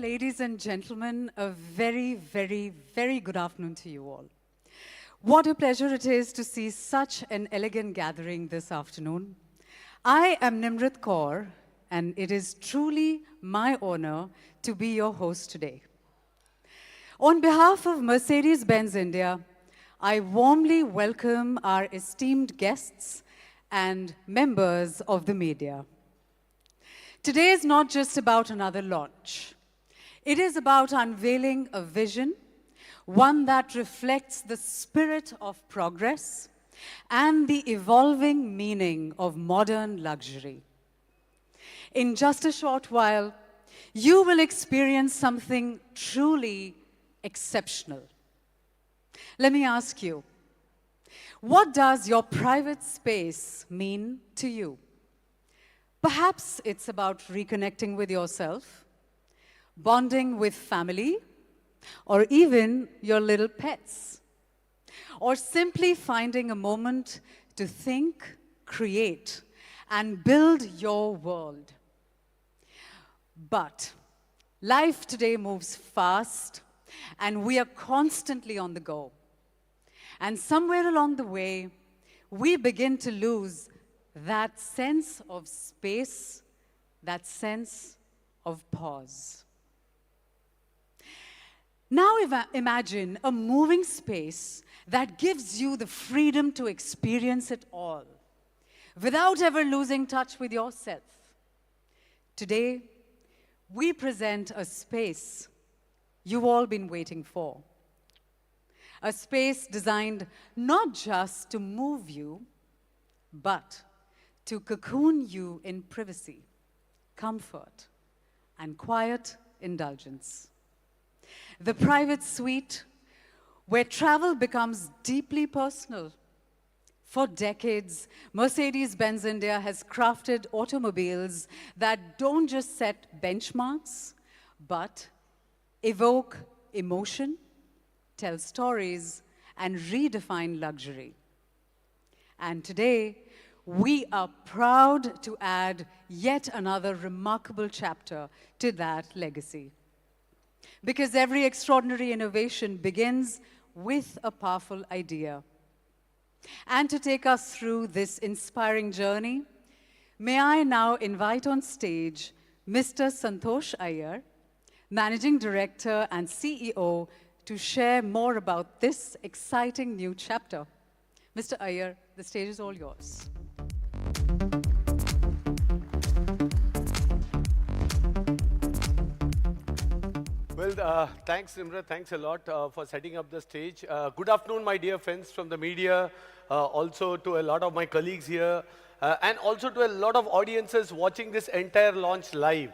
ladies and gentlemen, a very, very, very good afternoon to you all. What a pleasure it is to see such an elegant gathering this afternoon. I am Nimrit Kaur, and it is truly my honor to be your host today. On behalf of Mercedes-Benz India, I warmly welcome our esteemed guests and members of the media. Today is not just about another launch. It is about unveiling a vision, one that reflects the spirit of progress and the evolving meaning of modern luxury. In just a short while, you will experience something truly exceptional. Let me ask you, what does your private space mean to you? Perhaps it's about reconnecting with yourself, bonding with family, or even your little pets, or simply finding a moment to think, create, and build your world. But life today moves fast, and we are constantly on the go. And somewhere along the way, we begin to lose that sense of space, that sense of pause. Now imagine a moving space that gives you the freedom to experience it all, without ever losing touch with yourself. Today, we present a space you've all been waiting for. A space designed not just to move you, but to cocoon you in privacy, comfort, and quiet indulgence. The private suite, where travel becomes deeply personal. For decades, Mercedes-Benz India has crafted automobiles that don't just set benchmarks, but evoke emotion, tell stories, and redefine luxury. And today, we are proud to add yet another remarkable chapter to that legacy. Because every extraordinary innovation begins with a powerful idea. And to take us through this inspiring journey, may I now invite on stage Mr. Santosh Iyer, Managing Director and CEO, to share more about this exciting new chapter. Mr. Iyer, the stage is all yours. Well, thanks, Nimra. Thanks a lot for setting up the stage. Good afternoon, my dear friends from the media, also to a lot of my colleagues here, and also to a lot of audiences watching this entire launch live.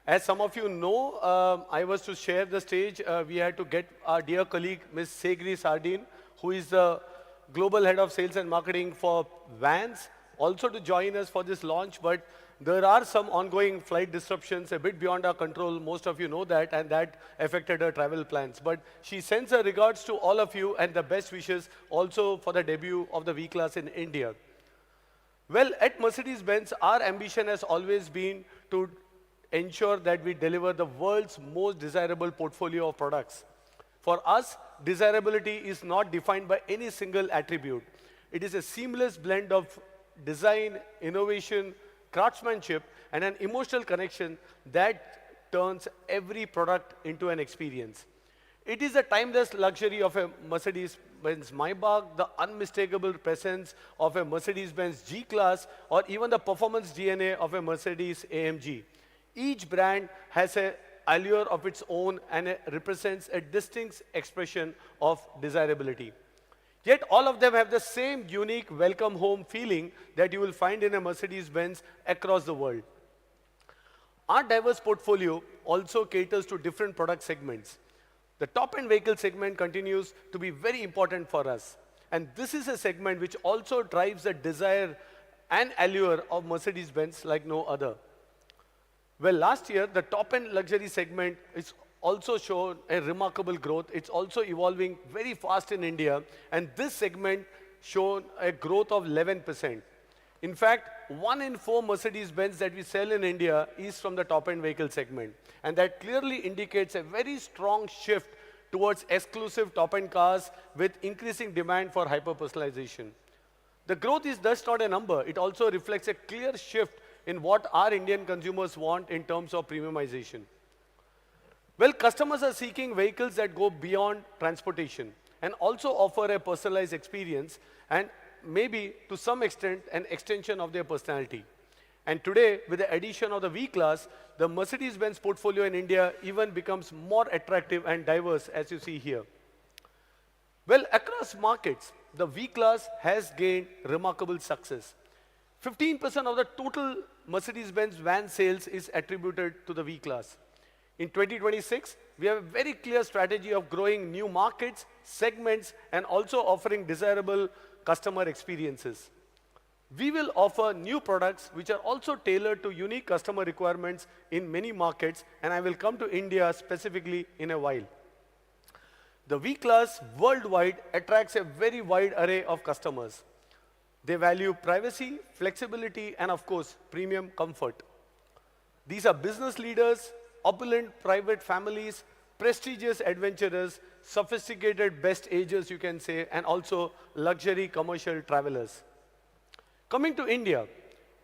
As some of you know, I was to share the stage. We had to get our dear colleague, Ms. Segri Sardin, who is the Global Head of Sales and Marketing for Vans, also to join us for this launch. But there are some ongoing flight disruptions a bit beyond our control. Most of you know that, and that affected her travel plans. But she sends her regards to all of you and the best wishes also for the debut of the V-Class in India. Well, at Mercedes-Benz, our ambition has always been to ensure that we deliver the world's most desirable portfolio of products. For us, desirability is not defined by any single attribute. It is a seamless blend of design, innovation, craftsmanship, and an emotional connection that turns every product into an experience. It is the timeless luxury of a Mercedes-Benz Maybach, the unmistakable presence of a Mercedes-Benz G-Class, or even the performance DNA of a Mercedes AMG. Each brand has an allure of its own and it represents a distinct expression of desirability. Yet all of them have the same unique welcome home feeling that you will find in a Mercedes-Benz across the world. Our diverse portfolio also caters to different product segments. The top-end vehicle segment continues to be very important for us. And this is a segment which also drives the desire and allure of Mercedes-Benz like no other. Well, last year, the top-end luxury segment is also shown a remarkable growth. It's also evolving very fast in India, and this segment shown a growth of 11%. In fact, 1 in 4 Mercedes-Benz that we sell in India is from the top-end vehicle segment. And that clearly indicates a very strong shift towards exclusive top-end cars with increasing demand for hyper-personalization. The growth is thus not a number. It also reflects a clear shift in what our Indian consumers want in terms of premiumization. Well, customers are seeking vehicles that go beyond transportation and also offer a personalized experience and maybe to some extent an extension of their personality. And today, with the addition of the V-Class, the Mercedes-Benz portfolio in India even becomes more attractive and diverse, as you see here. Well, across markets, the V-Class has gained remarkable success. 15% of the total Mercedes-Benz van sales is attributed to the V-Class. In 2026, we have a very clear strategy of growing new markets, segments, and also offering desirable customer experiences. We will offer new products which are also tailored to unique customer requirements in many markets, and I will come to India specifically in a while. The V-Class worldwide attracts a very wide array of customers. They value privacy, flexibility, and of course, premium comfort. These are business leaders, opulent private families, prestigious adventurers, sophisticated best agers, you can say, and also luxury commercial travelers. Coming to India,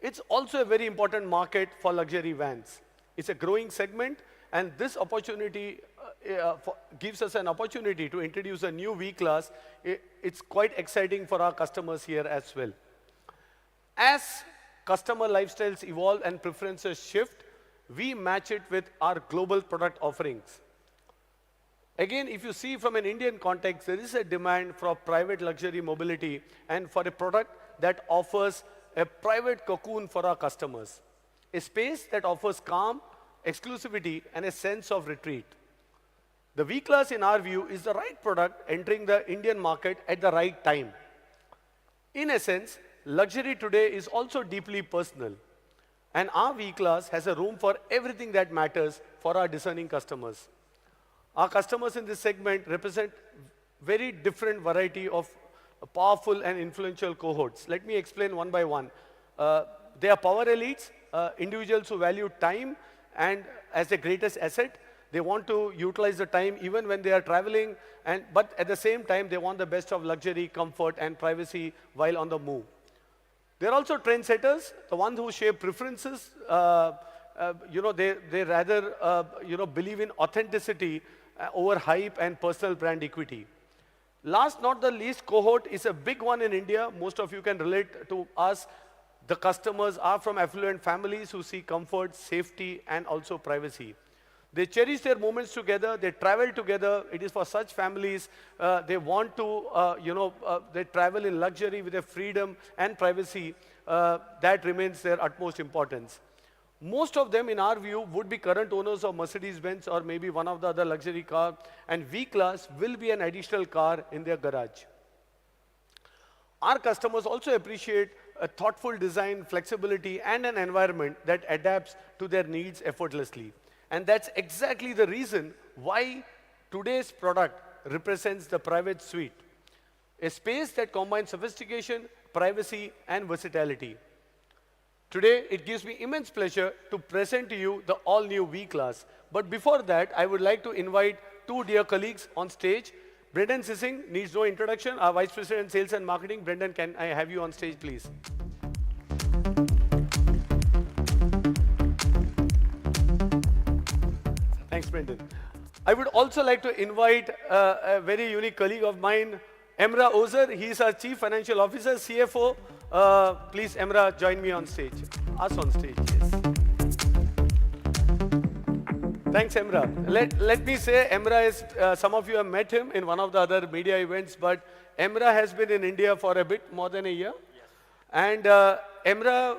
it's also a very important market for luxury vans. It's a growing segment, and this opportunity gives us an opportunity to introduce a new V-Class. It's quite exciting for our customers here as well. As customer lifestyles evolve and preferences shift, we match it with our global product offerings. Again, if you see from an Indian context, there is a demand for private luxury mobility and for a product that offers a private cocoon for our customers. A space that offers calm, exclusivity, and a sense of retreat. The V-Class, in our view, is the right product entering the Indian market at the right time. In essence, luxury today is also deeply personal. And our V-Class has a room for everything that matters for our discerning customers. Our customers in this segment represent very different variety of powerful and influential cohorts. Let me explain one by one. They are power elites, individuals who value time and as their greatest asset. They want to utilize the time even when they are traveling, but at the same time, they want the best of luxury, comfort, and privacy while on the move. They're also trendsetters, the ones who shape preferences. They rather believe in authenticity over hype and personal brand equity. Last not the least cohort is a big one in India. Most of you can relate to us. The customers are from affluent families who seek comfort, safety, and also privacy. They cherish their moments together. They travel together. It is for such families. They want to, they travel in luxury with their freedom and privacy. That remains their utmost importance. Most of them, in our view, would be current owners of Mercedes-Benz or maybe one of the other luxury cars, and V-Class will be an additional car in their garage. Our customers also appreciate a thoughtful design, flexibility, and an environment that adapts to their needs effortlessly. And that's exactly the reason why today's product represents the private suite, a space that combines sophistication, privacy, and versatility. Today, it gives me immense pleasure to present to you the all-new V-Class. But before that, I would like to invite two dear colleagues on stage. Brendan Sissing needs no introduction, our Vice President, Sales and Marketing. Brendan, can I have you on stage, please? Thanks, Brendan. I would also like to invite a very unique colleague of mine, Emrah Ozer. He is our Chief Financial Officer, CFO. Please, Emrah, join me on stage. Us on stage, yes. Thanks, Emrah. Let me say, Emrah is, some of you have met him in one of the other media events, but Emrah has been in India for a bit more than a year. Yes. And Emrah,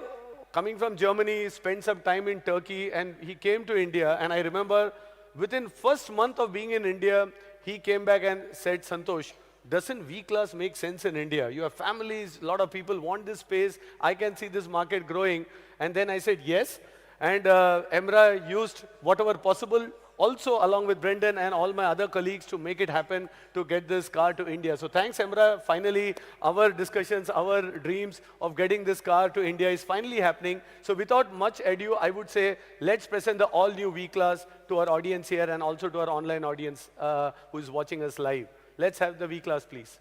coming from Germany, spent some time in Turkey, and he came to India. And I remember within first month of being in India, he came back and said, Santosh, doesn't V-Class make sense in India? You have families, a lot of people want this space. I can see this market growing. And then I said, yes. And Emrah used whatever possible also along with Brendan and all my other colleagues to make it happen to get this car to India. So thanks, Emra. Finally, our discussions, our dreams of getting this car to India is finally happening. So without much ado, I would say, let's present the all-new V-Class to our audience here and also to our online audience who is watching us live. Let's have the V-Class, please.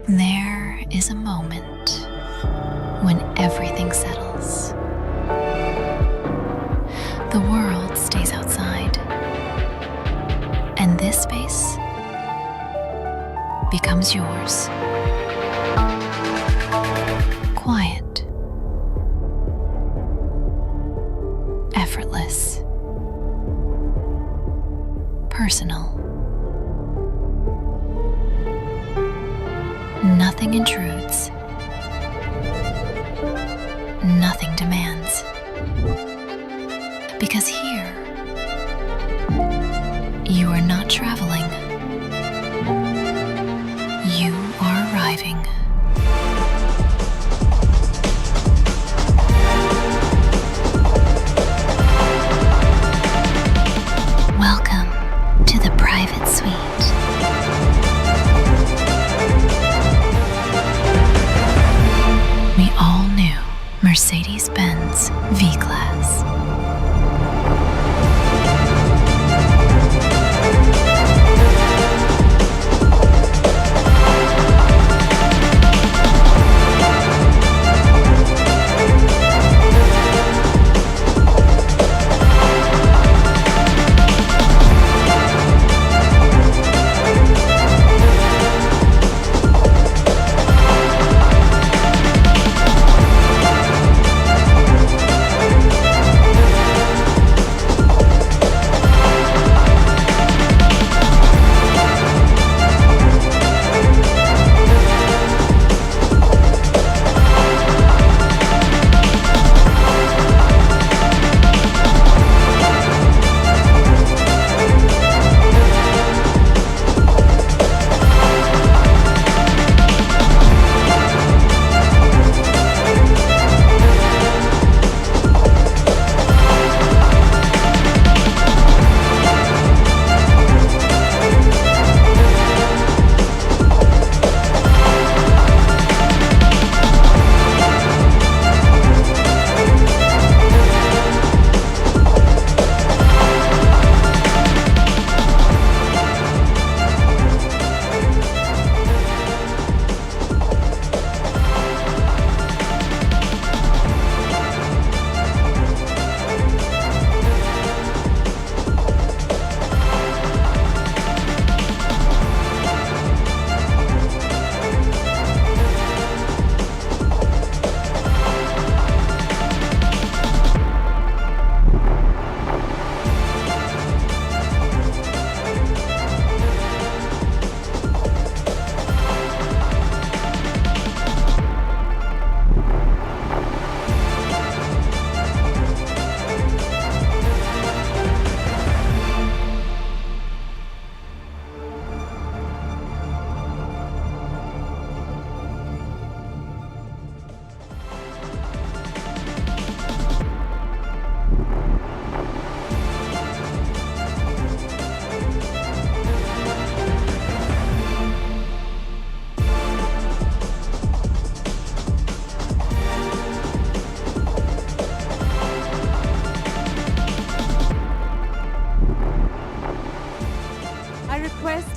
There is a moment when everything settles. The world stays outside, and this space becomes yours. Quiet, effortless, personal. Nothing intrudes. Nothing demands. Because here, you are not traveling. You are arriving. Welcome to the private suite. The all-new Mercedes-Benz V-Class.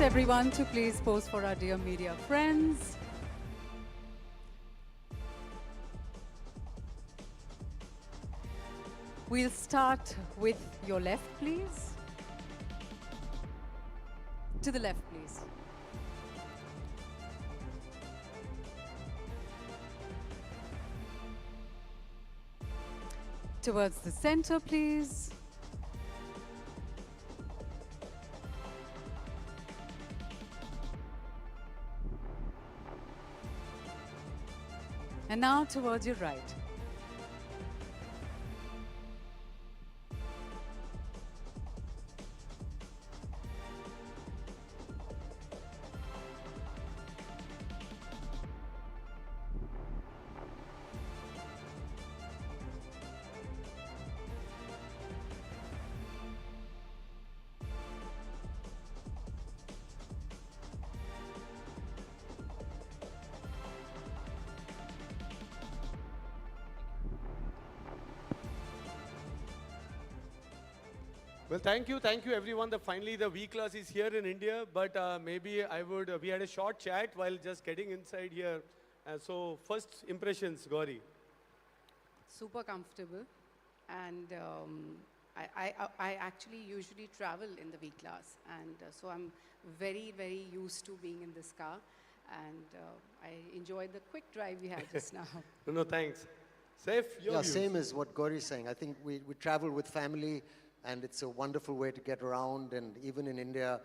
Everyone to please pose for our dear media friends. We'll start with your left, please. To the left, please. Towards the center, please. And now towards your right. Well, thank you everyone. Finally the V-Class is here in India, but maybe we had a short chat while just getting inside here. So first impressions, Gauri. Super comfortable, and I actually usually travel in the V-Class, and so I'm very, very used to being in this car, and I enjoyed the quick drive we had just now. No, thanks. Saif, your views. Same as what Gauri's saying. I think we travel with family, and it's a wonderful way to get around. And even in India,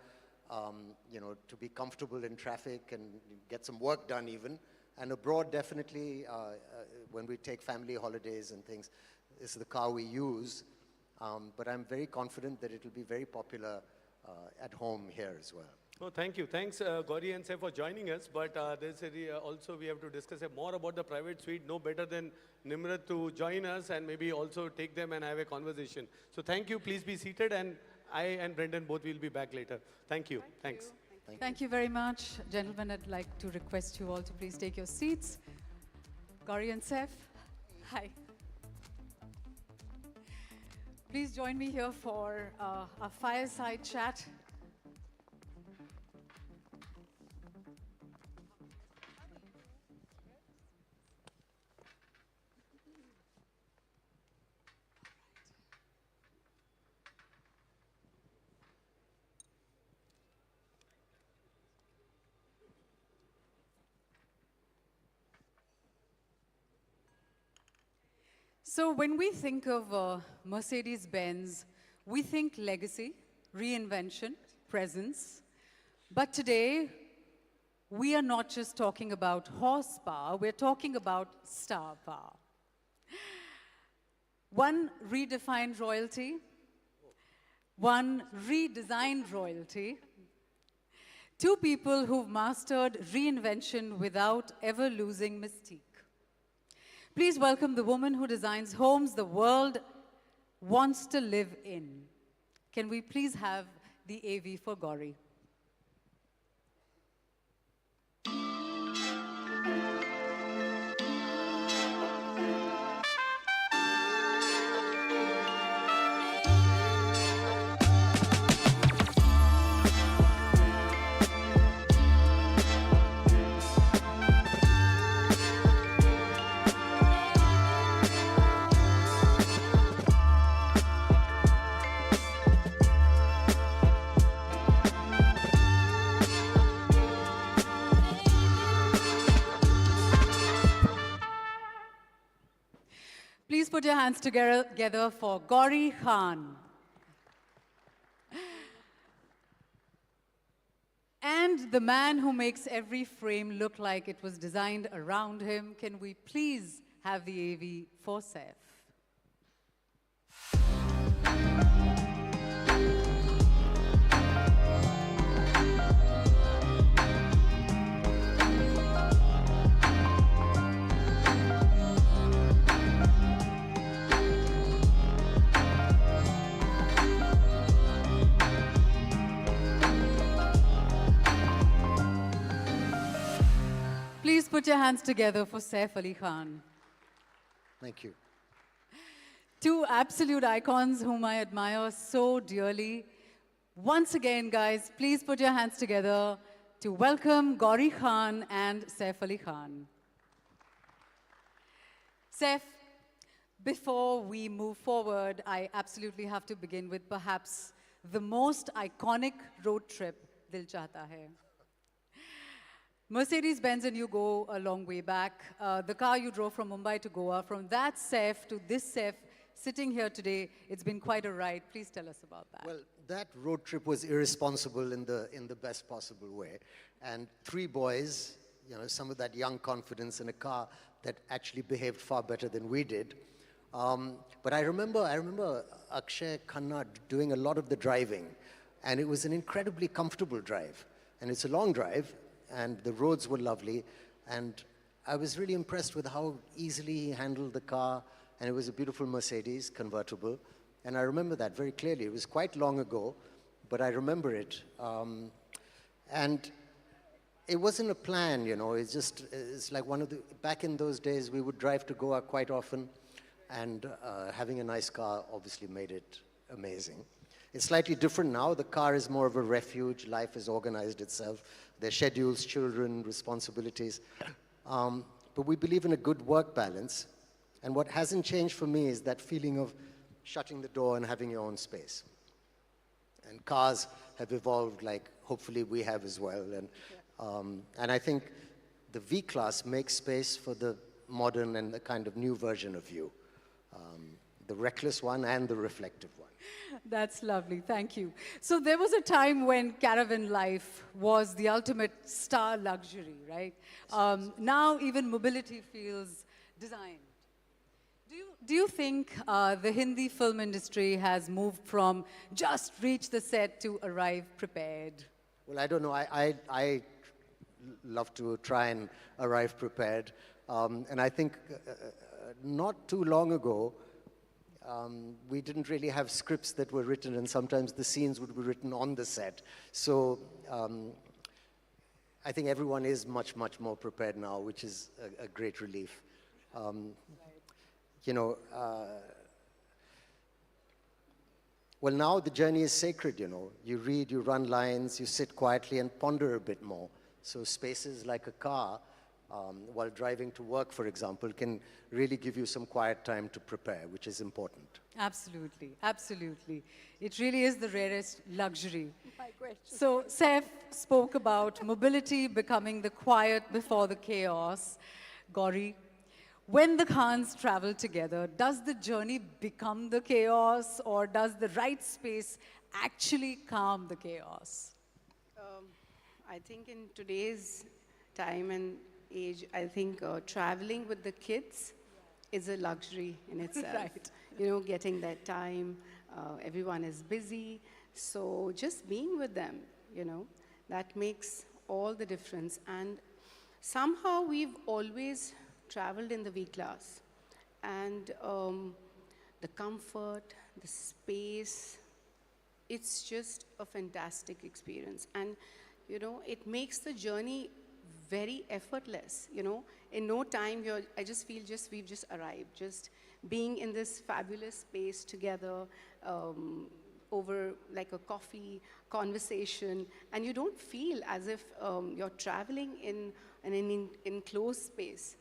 to be comfortable in traffic and get some work done even. And abroad, definitely, when we take family holidays and things, this is the car we use. But I'm very confident that it will be very popular at home here as well. Oh, thank you. Thanks, Gauri and Saif, for joining us. But also we have to discuss more about the private suite. No better than Nimrat to join us and maybe also take them and have a conversation. So thank you. Please be seated. And I and Brendan both will be back later. Thank you. Thanks. Thank you very much. Gentlemen, I'd like to request you all to please take your seats. Gauri and Saif, hi. Please join me here for a fireside chat. So when we think of Mercedes-Benz, we think legacy, reinvention, presence. But today, we are not just talking about horsepower, we're talking about star power. One redefined royalty, one redesigned royalty, two people who've mastered reinvention without ever losing mystique. Please welcome the woman who designs homes the world wants to live in. Can we please have the AV for Gauri? Please put your hands together for Gauri Khan. And the man who makes every frame look like it was designed around him. Can we please have the AV for Saif? Please put your hands together for Saif Ali Khan. Thank you. Two absolute icons whom I admire so dearly. Once again, guys, please put your hands together to welcome Gauri Khan and Saif Ali Khan. Saif, before we move forward, I absolutely have to begin with perhaps the most iconic road trip, Dil Chahta Hai. Mercedes-Benz and you go a long way back. The car you drove from Mumbai to Goa, from that Saif to this Saif sitting here today, it's been quite a ride. Please tell us about that. Well, that road trip was irresponsible in the best possible way. And three boys, some of that young confidence in a car that actually behaved far better than we did. But I remember Akshay Khanna doing a lot of the driving, and it was an incredibly comfortable drive. And it's a long drive, and the roads were lovely, and I was really impressed with how easily he handled the car, and it was a beautiful Mercedes convertible. And I remember that very clearly. It was quite long ago, but I remember it. And it wasn't a plan, it's like back in those days, we would drive to Goa quite often, and having a nice car obviously made it amazing. It's slightly different now. The car is more of a refuge. Life has organized itself. Their schedules, children, responsibilities. But we believe in a good work balance. And what hasn't changed for me is that feeling of shutting the door and having your own space. And cars have evolved like hopefully we have as well. And I think the V-Class makes space for the modern and the kind of new version of you. The reckless one and the reflective one. That's lovely, thank you. So there was a time when caravan life was the ultimate star luxury, right? Now even mobility feels designed. Do you think the Hindi film industry has moved from just reach the set to arrive prepared? Well, I don't know. I love to try and arrive prepared. And I think not too long ago, we didn't really have scripts that were written, and sometimes the scenes would be written on the set. So I think everyone is much, much more prepared now, which is a great relief. Well, now the journey is sacred, You read, you run lines, you sit quietly and ponder a bit more. So spaces like a car, while driving to work, for example, can really give you some quiet time to prepare, which is important. Absolutely, absolutely. It really is the rarest luxury. So Saif spoke about mobility becoming the quiet before the chaos. Gauri, when the Khans travel together, does the journey become the chaos, or does the right space actually calm the chaos? I think in today's time and age, I think traveling with the kids is a luxury in itself. Right. Getting that time, everyone is busy, so just being with them, that makes all the difference. And somehow we've always traveled in the V-Class, and the comfort, the space, it's just a fantastic experience. And it makes the journey very effortless, In no time, I just feel we've just arrived, just being in this fabulous space together, over like a coffee conversation, and you don't feel as if you're traveling in an enclosed space.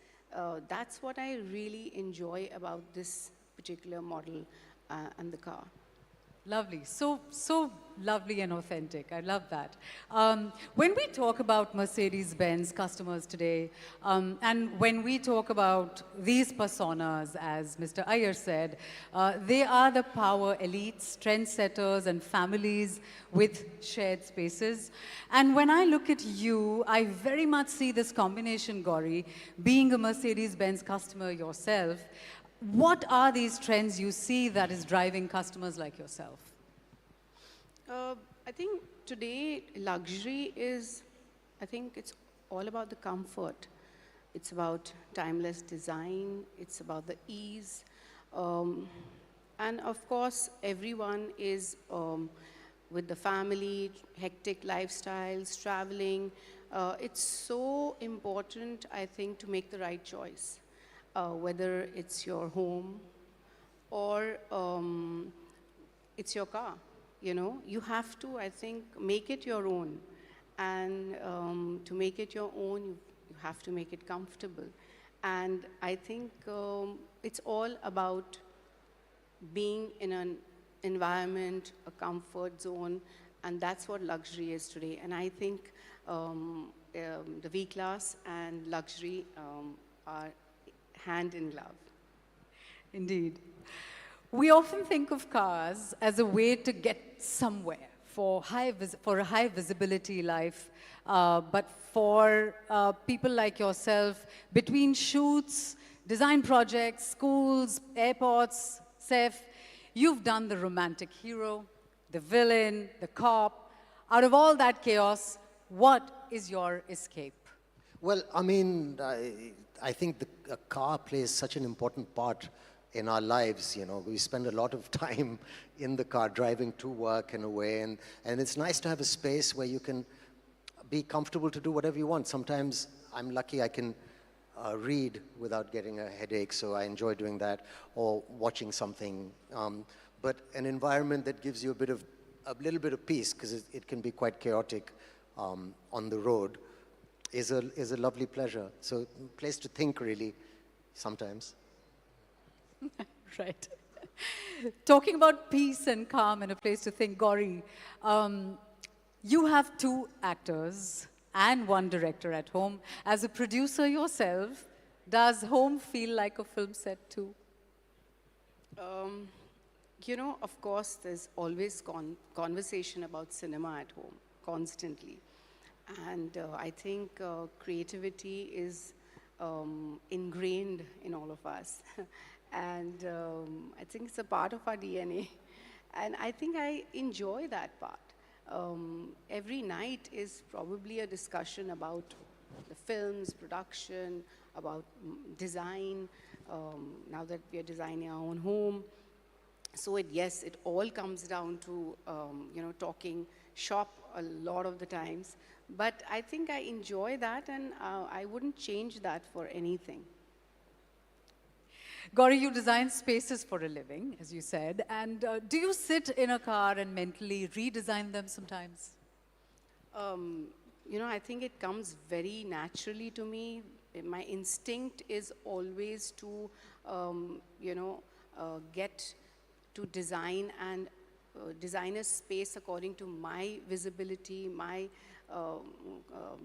That's what I really enjoy about this particular model and the car. Lovely, so lovely and authentic. I love that. When we talk about Mercedes-Benz customers today, and when we talk about these personas, as Mr. Iyer said, they are the power elites, trendsetters, and families with shared spaces. And when I look at you, I very much see this combination, Gauri, being a Mercedes-Benz customer yourself. What are these trends you see that is driving customers like yourself? I think today luxury is, I think it's all about the comfort. It's about timeless design. It's about the ease. And of course, everyone is with the family, hectic lifestyles, traveling. It's so important, I think, to make the right choice. Whether it's your home or it's your car, you have to, I think, make it your own. And to make it your own, you have to make it comfortable. And I think it's all about being in an environment, a comfort zone, and that's what luxury is today. And I think the V-Class and luxury are hand in glove. Indeed. We often think of cars as a way to get somewhere, for a high visibility life, but for people like yourself, between shoots, design projects, schools, airports, Saif, you've done the romantic hero, the villain, the cop. Out of all that chaos, what is your escape? Well, I mean, I think a car plays such an important part in our lives. You know, we spend a lot of time in the car driving to work and away, and it's nice to have a space where you can be comfortable to do whatever you want. Sometimes I'm lucky I can read without getting a headache, so I enjoy doing that, or watching something. But an environment that gives you a little bit of peace, because it can be quite chaotic on the road, is a lovely pleasure. So a place to think, really, sometimes. Right. Talking about peace and calm and a place to think, Gauri, you have 2 actors and 1 director at home. As a producer yourself, does home feel like a film set too? You know, of course, there's always conversation about cinema at home, constantly. And I think creativity is ingrained in all of us. And I think it's a part of our DNA. And I think I enjoy that part. Every night is probably a discussion about the films, production, about design, now that we are designing our own home. So yes, it all comes down to, you know, talking shop a lot of the times. But I think I enjoy that, and I wouldn't change that for anything. Gauri, you design spaces for a living, as you said. And do you sit in a car and mentally redesign them sometimes? You know, I think it comes very naturally to me. My instinct is always to, you know, get to design and design a space according to my visibility, my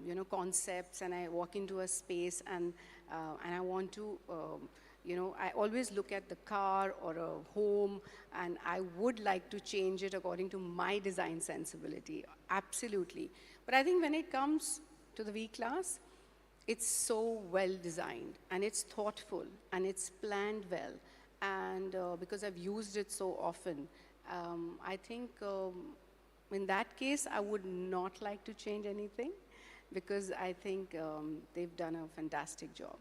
you know, concepts, and I walk into a space and I want to, you know, I always look at the car or a home, and I would like to change it according to my design sensibility, absolutely. But I think when it comes to the V-Class, it's so well designed, and it's thoughtful, and it's planned well. And because I've used it so often, I think in that case, I would not like to change anything, because I think they've done a fantastic job.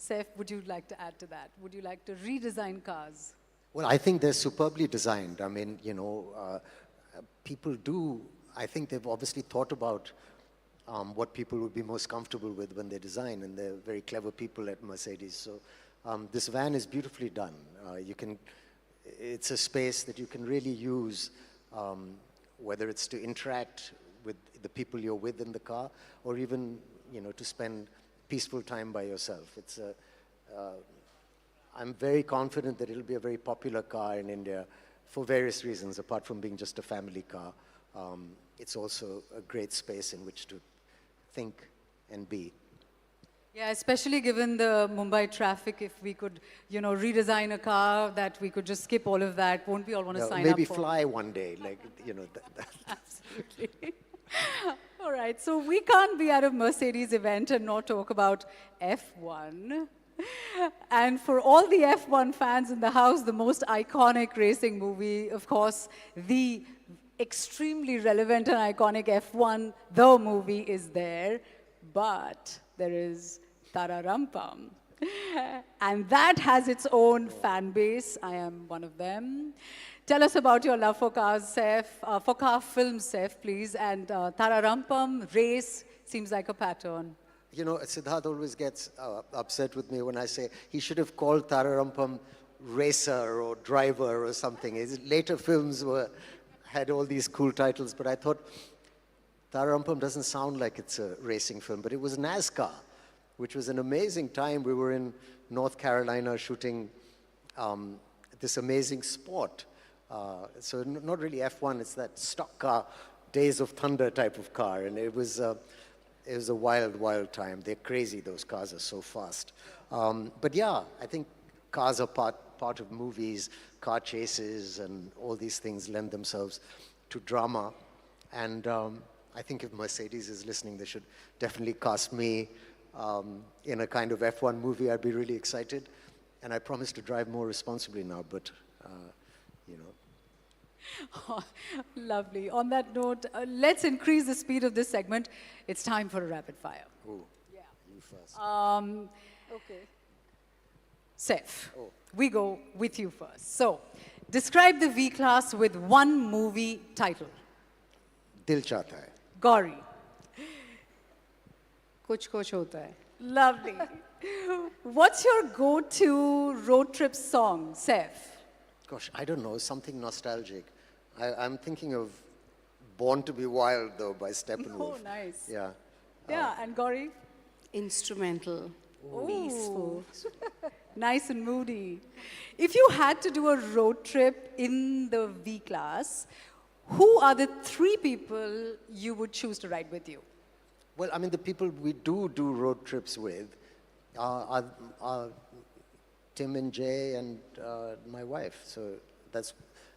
Saif, would you like to add to that? Would you like to redesign cars? Well, I think they're superbly designed. I mean, you know, people do, I think they've obviously thought about what people would be most comfortable with when they design, and they're very clever people at Mercedes. So this van is beautifully done. It's a space that you can really use, whether it's to interact with the people you're with in the car, or even, you know, to spend peaceful time by yourself. I'm very confident that it'll be a very popular car in India for various reasons, apart from being just a family car. It's also a great space in which to think and be. Yeah, especially given the Mumbai traffic, if we could, you know, redesign a car that we could just skip all of that, won't we all want to sign maybe up for? fly one day, like, you know. Absolutely. All right, so we can't be at a Mercedes event and not talk about F1. And for all the F1 fans in the house, the most iconic racing movie, of course, the extremely relevant and iconic F1, the movie is there, but there is Tararampam. And that has its own fan base. I am one of them. Tell us about your love for cars, Saif, for car films, Saif, please. And Tararampam, race, seems like a pattern. You know, Siddharth always gets upset with me when I say he should have called Tararampam Racer or Driver or something. His later films had all these cool titles, but I thought Tararampam doesn't sound like it's a racing film, but it was NASCAR, which was an amazing time. We were in North Carolina shooting this amazing sport. So not really F1, it's that stock car, Days of Thunder type of car, and it was a wild, wild time. They're crazy, those cars are so fast. But yeah, I think cars are part of movies. car chases and all these things lend themselves to drama. And I think if Mercedes is listening, they should definitely cast me in a kind of F1 movie. I'd be really excited. And I promise to drive more responsibly now, but, you know. Oh, lovely. On that note, let's increase the speed of this segment. It's time for a rapid fire. Ooh, you first. Okay. Saif, we go with you first. So, describe the V-Class with one movie title. Dil Chahta Hai. Gauri. Kuch kuch hota hai. Lovely. What's your go-to road trip song, Saif? Gosh, I don't know, something nostalgic. I'm thinking of Born to be Wild, though, by Steppenwolf. Oh, nice. Yeah. Yeah, and Gauri? Instrumental, peaceful. Nice and moody. If you had to do a road trip in the V-Class, who are the three people you would choose to ride with you? Well, I mean, the people we do road trips with are Tim and Jay and my wife. So that's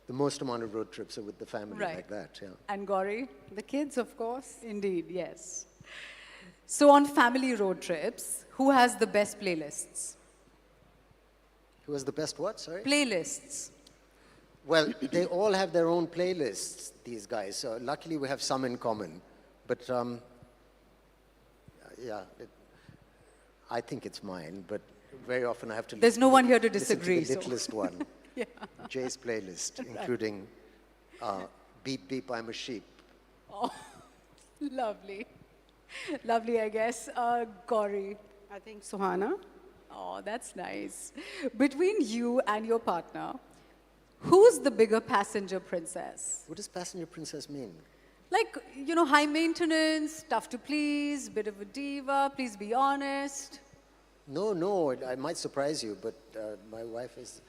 the most amount of road trips are with the family like that. Yeah. And Gauri? The kids, of course. Indeed, yes. So on family road trips, who has the best playlists? Who has the best what? Sorry. Playlists. Well, they all have their own playlists. These guys. So luckily, we have some in common. But yeah, I think it's mine. But very often I have to. There's no one here to listen disagree. To the littlest one. Yeah. Jay's playlist, including Beep Beep, I'm a Sheep. Oh, lovely. Lovely, I guess. Gauri. I think Suhana. Oh, that's nice. Between you and your partner, who's the bigger passenger princess? What does passenger princess mean? Like, you know, high maintenance, tough to please, bit of a diva, please be honest. No, I might surprise you, but my wife is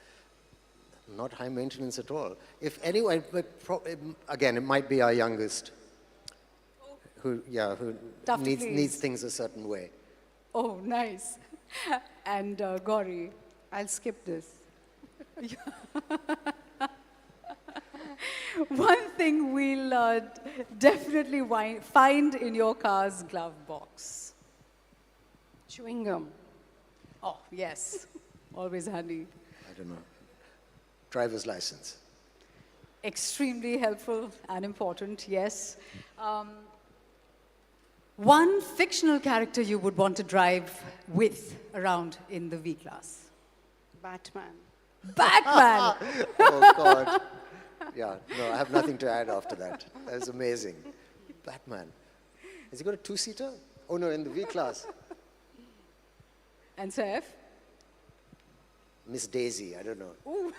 not high maintenance at all. If anyone, again, it might be our youngest, who Tough to needs please. things a certain way. Oh, nice. And Gauri. I'll skip this. One thing we'll definitely find in your car's glove box. Chewing gum. Oh, yes. Always handy. I don't know. Driver's license. Extremely helpful and important, yes. One fictional character you would want to drive with around in the V-Class? Batman. Batman! Oh, God. Yeah, no, I have nothing to add after that. That was amazing. Batman. Has he got a two-seater? Oh, no, in the V-Class. And Saif? Miss Daisy, I don't know. Ooh,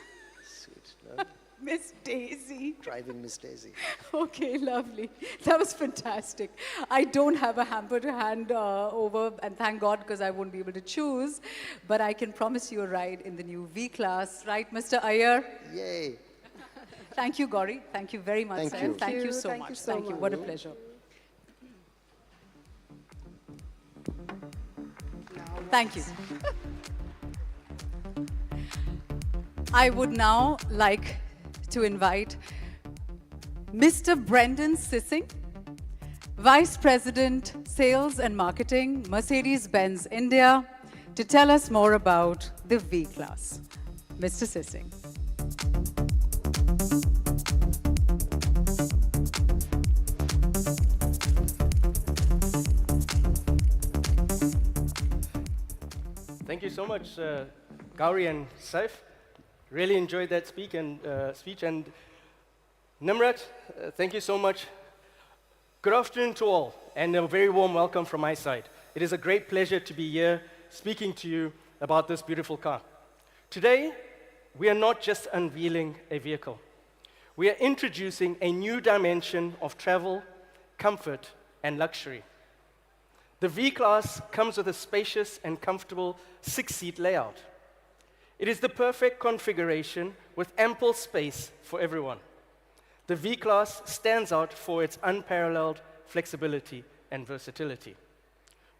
Sweet. No? Miss Daisy. Driving Miss Daisy. Okay, lovely. That was fantastic. I don't have a hamper to hand over, and thank God, because I won't be able to choose. But I can promise you a ride in the new V-Class. Right, Mr. Iyer? Yay. Thank you, Gauri. Thank you very much, Thank Saif. you. Thank you so Thank much. you so Thank you. much. What a pleasure. Thank you. I would now like to invite Mr. Brendan Sissing, Vice President, Sales and Marketing, Mercedes-Benz India, to tell us more about the V-Class. Mr. Sissing. Thank you so much, Gauri and Saif. Really enjoyed that speech. And Nimrat, thank you so much. Good afternoon to all, and a very warm welcome from my side. It is a great pleasure to be here speaking to you about this beautiful car. Today, we are not just unveiling a vehicle. We are introducing a new dimension of travel, comfort, and luxury. The V-Class comes with a spacious and comfortable 6-seat layout. It is the perfect configuration with ample space for everyone. The V-Class stands out for its unparalleled flexibility and versatility.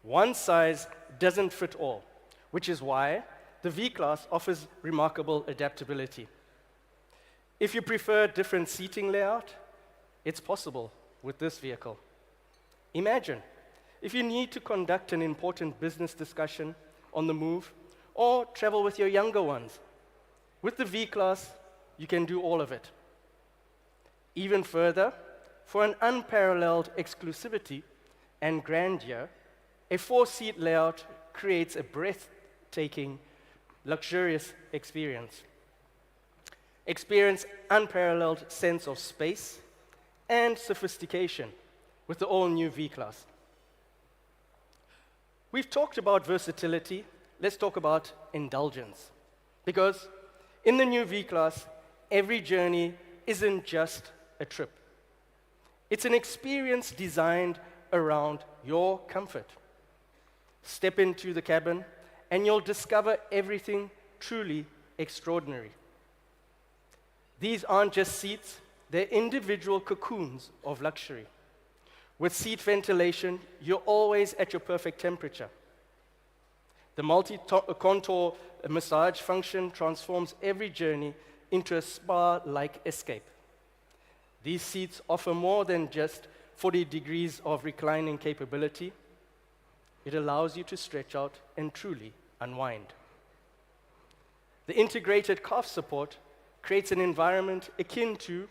One size doesn't fit all, which is why the V-Class offers remarkable adaptability. If you prefer different seating layout, it's possible with this vehicle. Imagine if you need to conduct an important business discussion on the move or travel with your younger ones. With the V-Class, you can do all of it. Even further, for an unparalleled exclusivity and grandeur, a 4-seat layout creates a breathtaking, luxurious experience. Experience unparalleled sense of space and sophistication with the all-new V-Class. We've talked about versatility. Let's talk about indulgence. Because in the new V-Class, every journey isn't just a trip. It's an experience designed around your comfort. Step into the cabin, and you'll discover everything truly extraordinary. These aren't just seats, they're individual cocoons of luxury. With seat ventilation, you're always at your perfect temperature. The multi-contour massage function transforms every journey into a spa-like escape. These seats offer more than just 40 degrees of reclining capability. It allows you to stretch out and truly unwind. The integrated calf support creates an environment akin to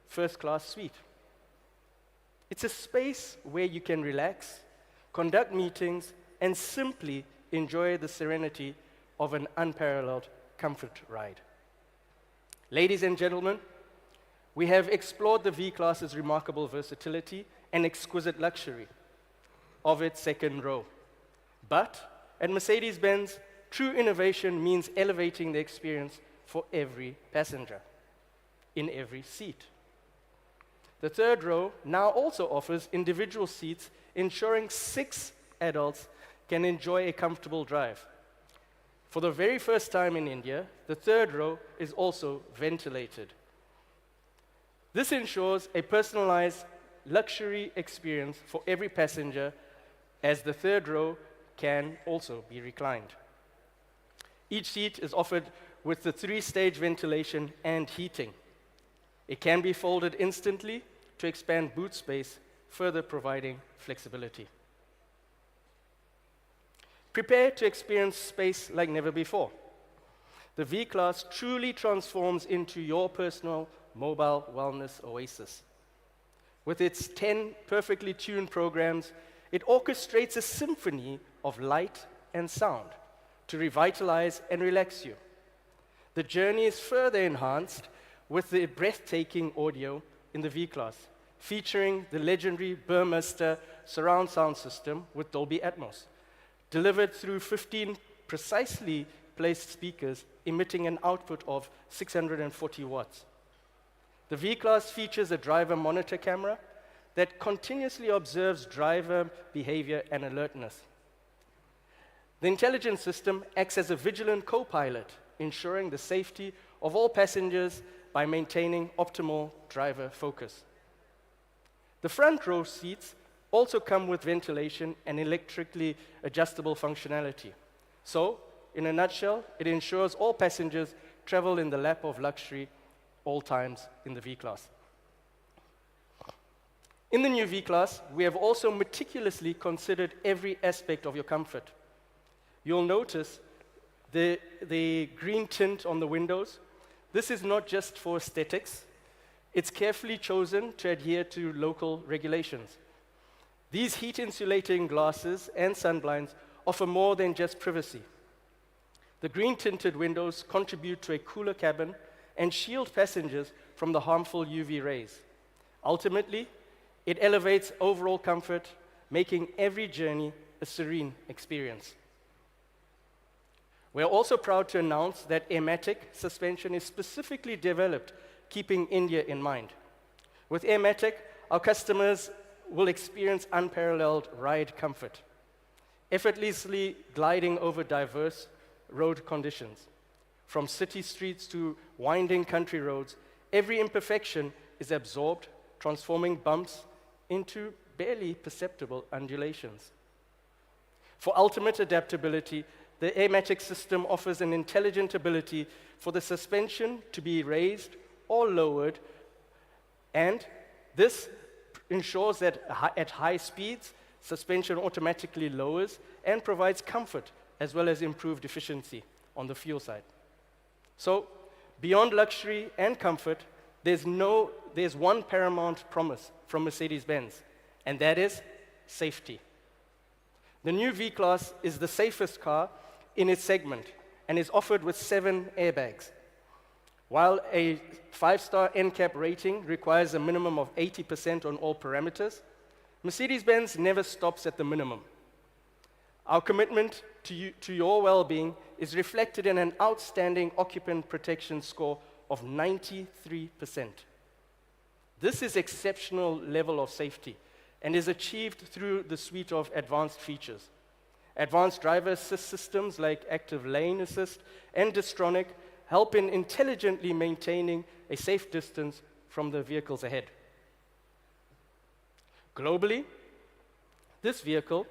first-class suite. It's a space where you can relax, conduct meetings, and simply enjoy the serenity of an unparalleled comfort ride. Ladies and gentlemen, we have explored the V-Class's remarkable versatility and exquisite luxury of its second row. But at Mercedes-Benz, true innovation means elevating the experience for every passenger, in every seat. The third row now also offers individual seats, ensuring 6 adults can enjoy a comfortable drive. For the very first time in India, the third row is also ventilated. This ensures a personalized luxury experience for every passenger, as the third row can also be reclined. Each seat is offered with the 3-stage ventilation and heating. It can be folded instantly to expand boot space, further providing flexibility. Prepare to experience space like never before. The V-Class truly transforms into your personal mobile wellness oasis. With its 10 perfectly tuned programs, it orchestrates a symphony of light and sound to revitalize and relax you. The journey is further enhanced with the breathtaking audio in the V-Class, featuring the legendary Burmester surround sound system with Dolby Atmos, delivered through 15 precisely placed speakers emitting an output of 640 watts. The V-Class features a driver monitor camera that continuously observes driver behavior and alertness. The intelligence system acts as a vigilant co-pilot, ensuring the safety of all passengers by maintaining optimal driver focus. The front row seats also come with ventilation and electrically adjustable functionality. So, in a nutshell, it ensures all passengers travel in the lap of luxury all times in the V-Class. In the new V-Class, we have also meticulously considered every aspect of your comfort. You'll notice the green tint on the windows. This is not just for aesthetics. It's carefully chosen to adhere to local regulations. These heat-insulating glasses and sunblinds offer more than just privacy. The green-tinted windows contribute to a cooler cabin and shield passengers from the harmful UV rays. Ultimately, it elevates overall comfort, making every journey a serene experience. We're also proud to announce that Airmatic suspension is specifically developed, keeping India in mind. With Airmatic, our customers will experience unparalleled ride comfort, effortlessly gliding over diverse road conditions. From city streets to winding country roads, every imperfection is absorbed, transforming bumps into barely perceptible undulations. For ultimate adaptability, the Airmatic system offers an intelligent ability for the suspension to be raised or lowered, and this ensures that at high speeds, suspension automatically lowers and provides comfort as well as improved efficiency on the fuel side. So, beyond luxury and comfort, there's one paramount promise from Mercedes-Benz, and that is safety. The new V-Class is the safest car in its segment and is offered with 7 airbags. While a 5-star NCAP rating requires a minimum of 80% on all parameters, Mercedes-Benz never stops at the minimum. Our commitment to your well-being is reflected in an outstanding occupant protection score of 93%. This is exceptional level of safety and is achieved through the suite of advanced features. Advanced driver assist systems like active lane assist and Distronic help in intelligently maintaining a safe distance from the vehicles ahead. Globally, this vehicle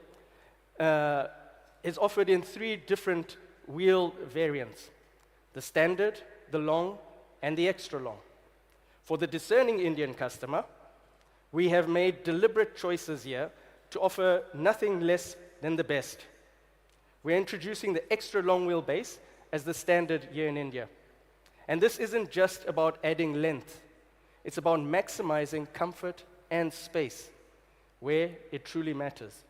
is offered in 3 different wheel variants: the standard, the long, and the extra long. For the discerning Indian customer, we have made deliberate choices here to offer nothing less than the best. We're introducing the extra long wheelbase as the standard here in India. And this isn't just about adding length. It's about maximizing comfort and space where it truly matters.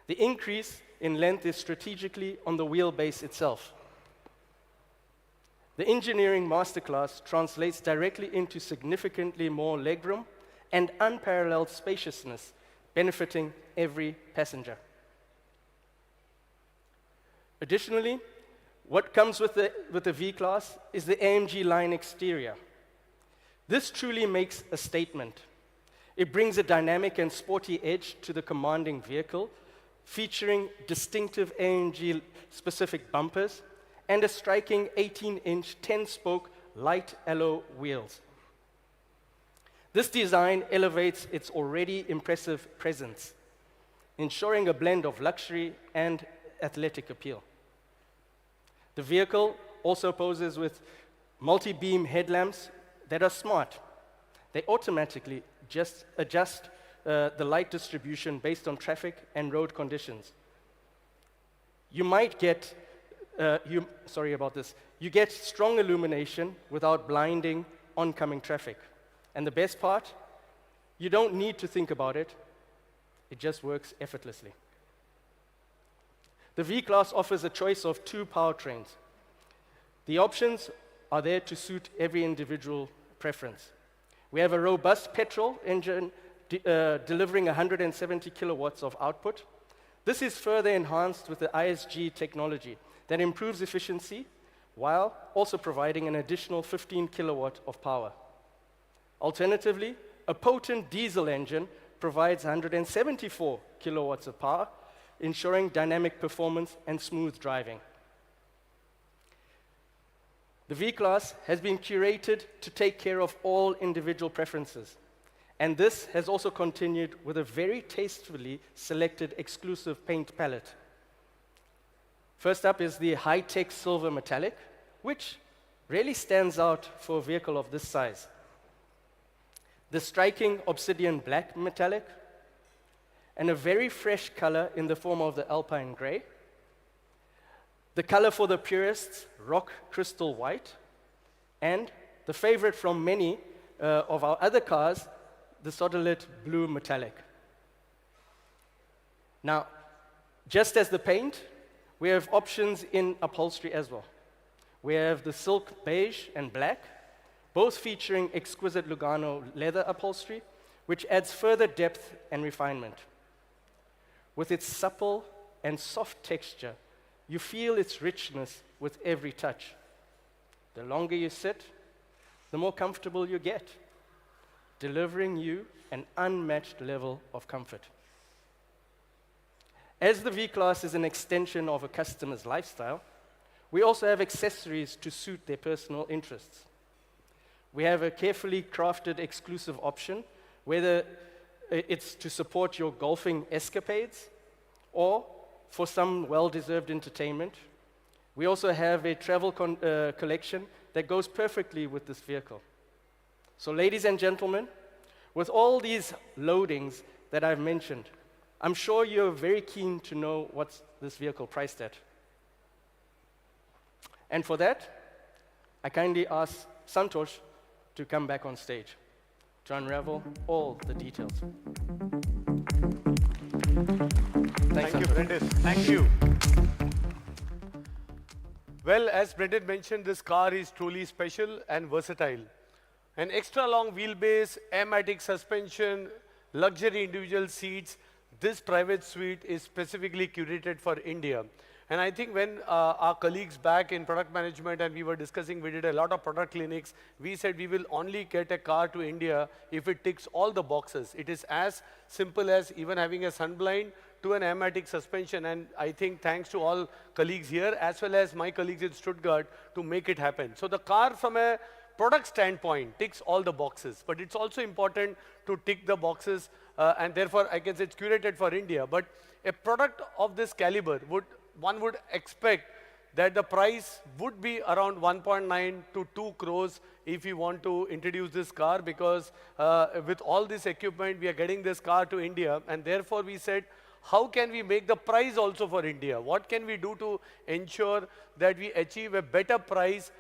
The increase in length is strategically on the wheelbase itself. The engineering masterclass translates directly into significantly more legroom and unparalleled spaciousness, benefiting every passenger. Additionally, what comes with the V-Class is the AMG line exterior. This truly makes a statement. It brings a dynamic and sporty edge to the commanding vehicle, featuring distinctive AMG-specific bumpers and a striking 18-inch 10-spoke light alloy wheels. This design elevates its already impressive presence, ensuring a blend of luxury and athletic appeal. The vehicle also poses with multi-beam headlamps that are smart. They automatically just adjust the light distribution based on traffic and road conditions. You might get, you get strong illumination without blinding oncoming traffic. And the best part, you don't need to think about it. It just works effortlessly. The V-Class offers a choice of 2 powertrains. The options are there to suit every individual preference. We have a robust petrol engine delivering 170 kilowatts of output. This is further enhanced with the ISG technology that improves efficiency while also providing an additional 15 kilowatt of power. Alternatively, a potent diesel engine provides 174 kilowatts of power, ensuring dynamic performance and smooth driving. The V-Class has been curated to take care of all individual preferences, and this has also continued with a very tastefully selected exclusive paint palette. First up is the high-tech silver metallic, which really stands out for a vehicle of this size. The striking obsidian black metallic, and a very fresh color in the form of the alpine gray. The color for the purists, rock crystal white, and the favorite from many of our other cars, the soda-lit blue metallic. Now, just as the paint, we have options in upholstery as well. We have the silk beige and black, both featuring exquisite Lugano leather upholstery, which adds further depth and refinement. With its supple and soft texture, you feel its richness with every touch. The longer you sit, the more comfortable you get, delivering you an unmatched level of comfort. As the V-Class is an extension of a customer's lifestyle, we also have accessories to suit their personal interests. We have a carefully crafted exclusive option, whether it's to support your golfing escapades or for some well-deserved entertainment. We also have a travel collection that goes perfectly with this vehicle. So ladies and gentlemen, with all these loadings that I've mentioned, I'm sure you're very keen to know what's this vehicle priced at. And for that, I kindly ask Santosh to come back on stage to unravel all the details. Thanks, Thank you, Santosh. Brendan. Thank you. Well, as Brendan mentioned, this car is truly special and versatile. An extra long wheelbase, air-matic suspension, luxury individual seats. This private suite is specifically curated for India. And I think when our colleagues back in product management and we were discussing, we did a lot of product clinics, we said we will only get a car to India if it ticks all the boxes. It is as simple as even having a sunblind to an air-matic suspension. And I think thanks to all colleagues here, as well as my colleagues in Stuttgart, to make it happen. So the car from a product standpoint ticks all the boxes, but it's also important to tick the boxes, and therefore I guess it's curated for India. But a product of this caliber, one would expect that the price would be around 1.9 to 2 crores if you want to introduce this car, because with all this equipment, we are getting this car to India, and therefore we said, how can we make the price also for India? What can we do to ensure that we achieve a better price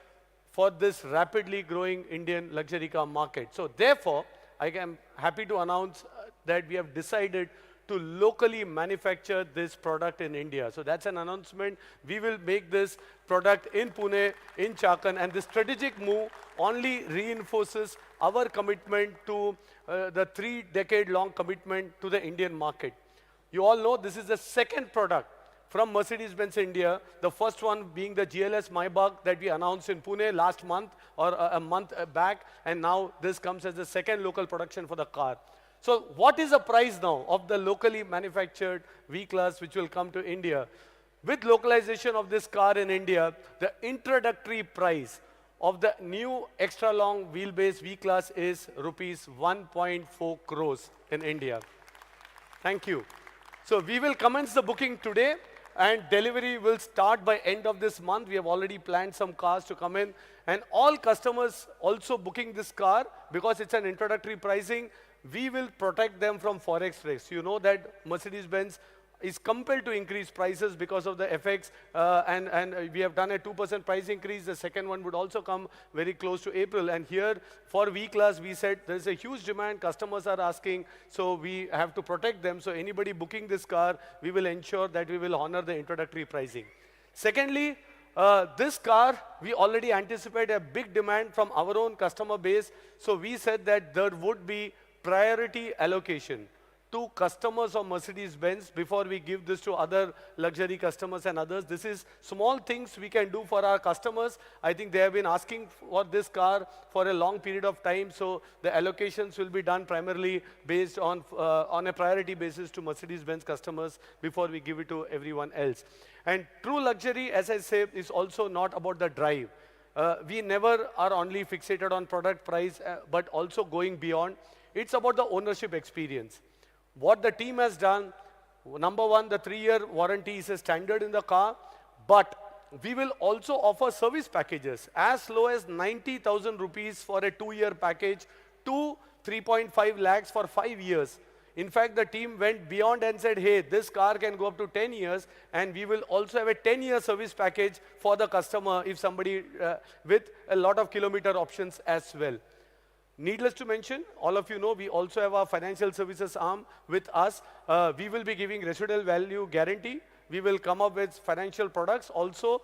for this rapidly growing Indian luxury car market? So therefore, I am happy to announce that we have decided to locally manufacture this product in India. So that's an announcement. We will make this product in Pune, in Chakan, and this strategic move only reinforces our commitment to the 3-decade-long commitment to the Indian market. You all know this is the second product from Mercedes-Benz India, the first one being the GLS Maybach that we announced in Pune last month or a month back, and now this comes as the second local production for the car. So what is the price now of the locally manufactured V-Class which will come to India? With localization of this car in India, the introductory price of the new extra long wheelbase V-Class is rupees 1.4 crores in India. Thank you. So we will commence the booking today, and delivery will start by end of this month. We have already planned some cars to come in, and all customers also booking this car, because it's an introductory pricing, we will protect them from forex risk. You know that Mercedes-Benz is compelled to increase prices because of the effects, and we have done a 2% price increase. The second one would also come very close to April. And here for V-Class, we said there's a huge demand, customers are asking, so we have to protect them. So anybody booking this car, we will ensure that we will honor the introductory pricing. Secondly, this car, we already anticipate a big demand from our own customer base. So we said that there would be priority allocation to customers of Mercedes-Benz before we give this to other luxury customers and others. This is small things we can do for our customers. I think they have been asking for this car for a long period of time, so the allocations will be done primarily based on a priority basis to Mercedes-Benz customers before we give it to everyone else. And true luxury, as I say, is also not about the drive. We never are only fixated on product price, but also going beyond. It's about the ownership experience. What the team has done, number one, the 3-year warranty is a standard in the car, but we will also offer service packages as low as 90,000 rupees for a 2-year package to 3.5 lakhs for 5 years. In fact, the team went beyond and said, hey, this car can go up to 10 years, and we will also have a 10-year service package for the customer if somebody with a lot of kilometer options as well. Needless to mention, all of you know, we also have our financial services arm with us. We will be giving residual value guarantee. We will come up with financial products also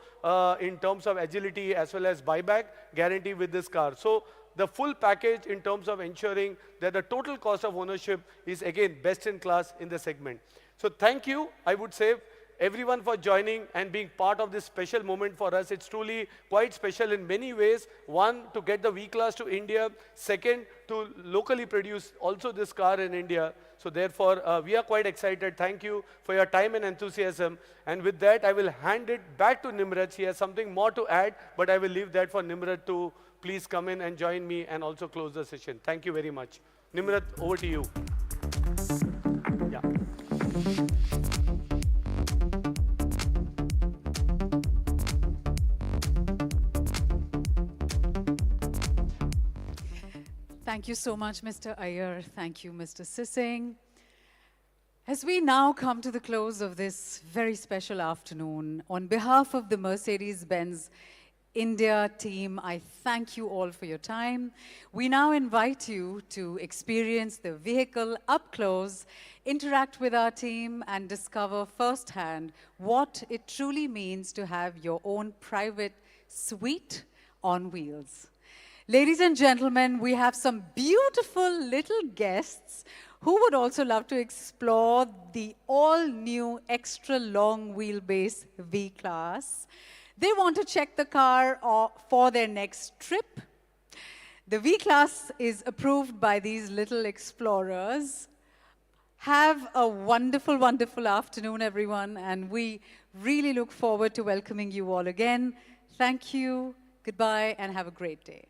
in terms of agility as well as buyback guarantee with this car. So the full package in terms of ensuring that the total cost of ownership is again best in class in the segment. So thank you, I would say, everyone for joining and being part of this special moment for us. It's truly quite special in many ways. One, to get the V-Class to India. Second, to locally produce also this car in India. So therefore, we are quite excited. Thank you for your time and enthusiasm. And with that, I will hand it back to Nimrat. He has something more to add, but I will leave that for Nimrat to please come in and join me and also close the session. Thank you very much. Nimrat, over to you. Yeah. Thank you so much, Mr. Iyer. Thank you, Mr. Sissing. As we now come to the close of this very special afternoon, on behalf of the Mercedes-Benz India team, I thank you all for your time. We now invite you to experience the vehicle up close, interact with our team, and discover firsthand what it truly means to have your own private suite on wheels. Ladies and gentlemen, we have some beautiful little guests who would also love to explore the all-new extra long wheelbase V-Class. They want to check the car for their next trip. The V-Class is approved by these little explorers. Have a wonderful, wonderful afternoon, everyone, and we really look forward to welcoming you all again. Thank you, goodbye, and have a great day.